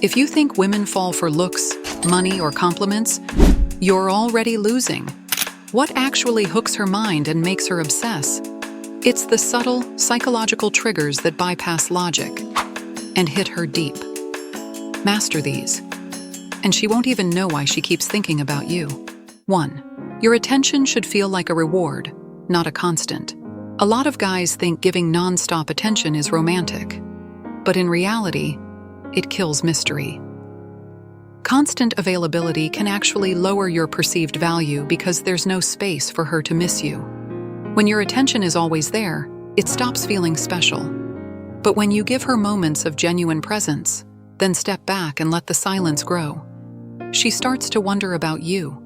If you think women fall for looks, money, or compliments, you're already losing. What actually hooks her mind and makes her obsess? It's the subtle, psychological triggers that bypass logic and hit her deep. Master these, and she won't even know why she keeps thinking about you. 1. Your attention should feel like a reward, not a constant. A lot of guys think giving non-stop attention is romantic, but in reality, it kills mystery. Constant availability can actually lower your perceived value because there's no space for her to miss you. When your attention is always there, it stops feeling special. But when you give her moments of genuine presence, then step back and let the silence grow, she starts to wonder about you.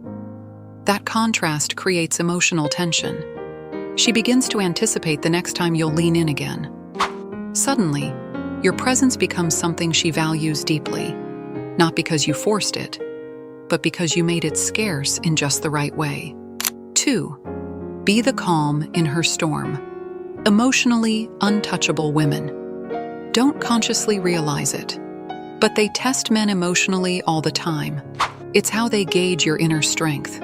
That contrast creates emotional tension. She begins to anticipate the next time you'll lean in again. Suddenly, your presence becomes something she values deeply, not because you forced it, but because you made it scarce in just the right way. 2. Be the calm in her storm. Emotionally untouchable women don't consciously realize it, but they test men emotionally all the time. It's how they gauge your inner strength.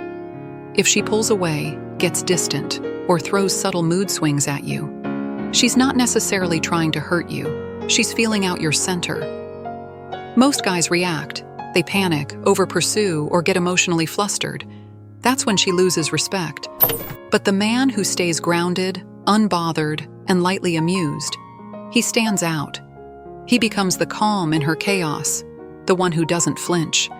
If she pulls away, gets distant, or throws subtle mood swings at you, she's not necessarily trying to hurt you. She's feeling out your center. Most guys react. They panic, over-pursue, or get emotionally flustered. That's when she loses respect. But the man who stays grounded, unbothered, and lightly amused, he stands out. He becomes the calm in her chaos, the one who doesn't flinch.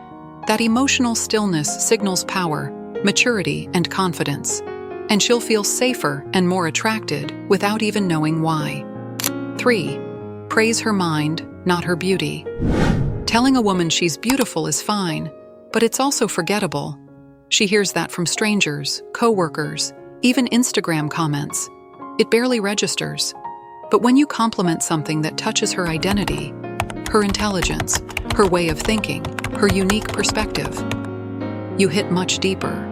That emotional stillness signals power, maturity, and confidence, and she'll feel safer and more attracted without even knowing why. 3. Praise her mind, not her beauty. Telling a woman she's beautiful is fine, but it's also forgettable. She hears that from strangers, coworkers, even Instagram comments. It barely registers. But when you compliment something that touches her identity, her intelligence, her way of thinking, her unique perspective, you hit much deeper.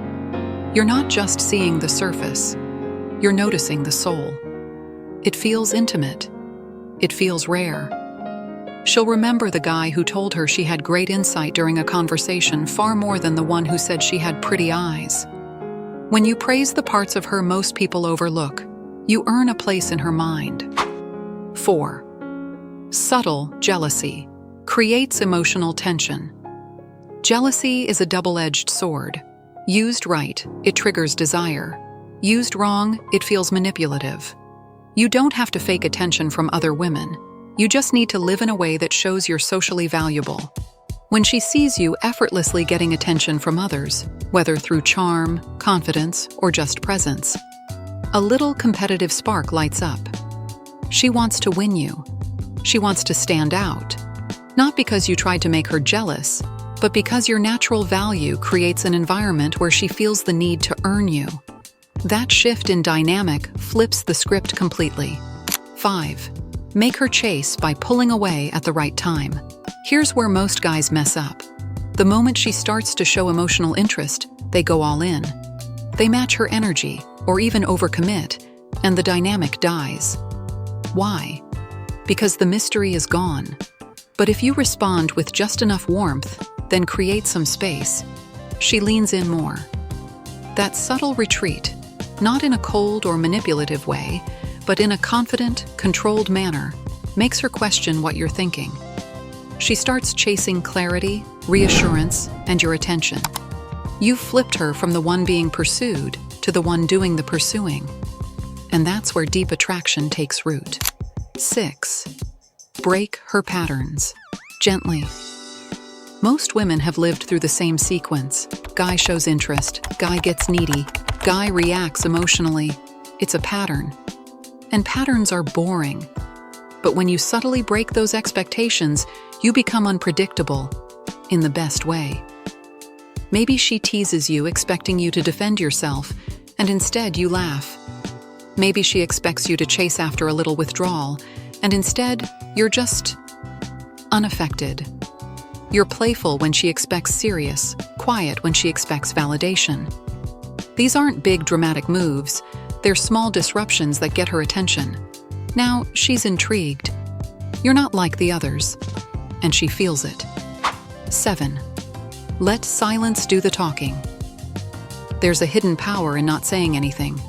You're not just seeing the surface, you're noticing the soul. It feels intimate. It feels rare. She'll remember the guy who told her she had great insight during a conversation far more than the one who said she had pretty eyes. When you praise the parts of her most people overlook, you earn a place in her mind. 4. Subtle jealousy creates emotional tension. Jealousy is a double-edged sword. Used right, it triggers desire. Used wrong, it feels manipulative. You don't have to fake attention from other women. You just need to live in a way that shows you're socially valuable. When she sees you effortlessly getting attention from others, whether through charm, confidence, or just presence, a little competitive spark lights up. She wants to win you. She wants to stand out. Not because you tried to make her jealous, but because your natural value creates an environment where she feels the need to earn you. That shift in dynamic flips the script completely. 5. Make her chase by pulling away at the right time. Here's where most guys mess up. The moment she starts to show emotional interest, they go all in. They match her energy, or even overcommit, and the dynamic dies. Why? Because the mystery is gone. But if you respond with just enough warmth, then create some space, she leans in more. That subtle retreat, not in a cold or manipulative way, but in a confident, controlled manner, makes her question what you're thinking. She starts chasing clarity, reassurance, and your attention. You've flipped her from the one being pursued to the one doing the pursuing. And that's where deep attraction takes root. 6. Break her patterns. Gently. Most women have lived through the same sequence. Guy shows interest, guy gets needy, guy reacts emotionally. It's a pattern. And patterns are boring. But when you subtly break those expectations, you become unpredictable, in the best way. Maybe she teases you, expecting you to defend yourself, and instead you laugh. Maybe she expects you to chase after a little withdrawal, and instead you're just unaffected. You're playful when she expects serious, quiet when she expects validation. These aren't big dramatic moves, they're small disruptions that get her attention. Now she's intrigued. You're not like the others, and she feels it. 7. Let silence do the talking. There's a hidden power in not saying anything.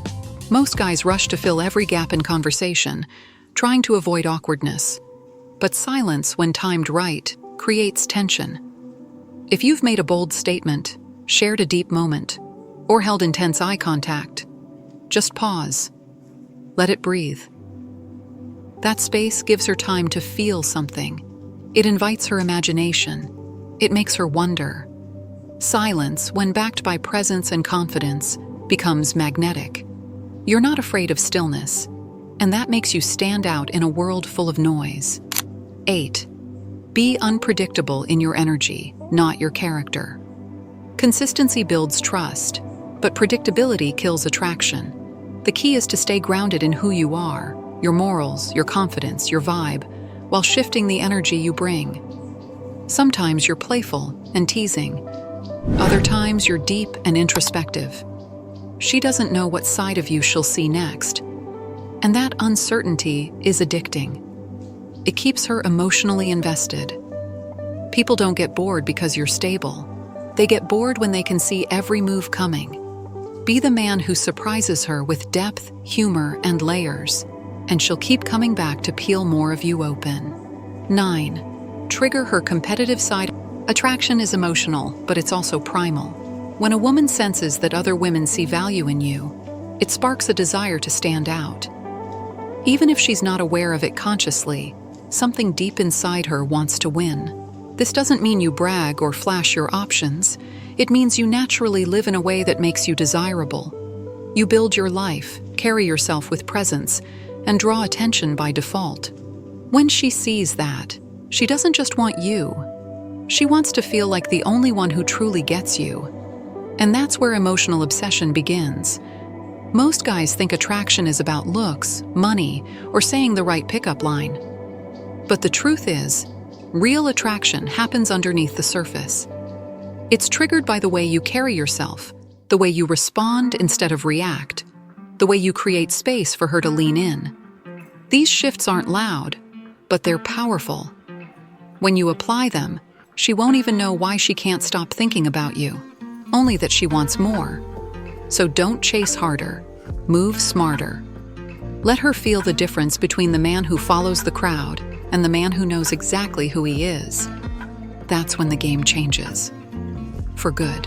Most guys rush to fill every gap in conversation, trying to avoid awkwardness. But silence, when timed right, creates tension. If you've made a bold statement, shared a deep moment, or held intense eye contact, just pause. Let it breathe. That space gives her time to feel something. It invites her imagination. It makes her wonder. Silence, when backed by presence and confidence, becomes magnetic. You're not afraid of stillness, and that makes you stand out in a world full of noise. 8. Be unpredictable in your energy, not your character. Consistency builds trust, but predictability kills attraction. The key is to stay grounded in who you are, your morals, your confidence, your vibe, while shifting the energy you bring. Sometimes you're playful and teasing. Other times you're deep and introspective. She doesn't know what side of you she'll see next. And that uncertainty is addicting. It keeps her emotionally invested. People don't get bored because you're stable. They get bored when they can see every move coming. Be the man who surprises her with depth, humor, and layers, and she'll keep coming back to peel more of you open. 9. Trigger her competitive side. Attraction is emotional, but it's also primal. When a woman senses that other women see value in you, it sparks a desire to stand out. Even if she's not aware of it consciously, something deep inside her wants to win. This doesn't mean you brag or flash your options. It means you naturally live in a way that makes you desirable. You build your life, carry yourself with presence, and draw attention by default. When she sees that, she doesn't just want you. She wants to feel like the only one who truly gets you. And that's where emotional obsession begins. Most guys think attraction is about looks, money, or saying the right pickup line. But the truth is, real attraction happens underneath the surface. It's triggered by the way you carry yourself, the way you respond instead of react, the way you create space for her to lean in. These shifts aren't loud, but they're powerful. When you apply them, she won't even know why she can't stop thinking about you, only that she wants more. So don't chase harder, move smarter. Let her feel the difference between the man who follows the crowd and the man who knows exactly who he is. That's when the game changes. For good.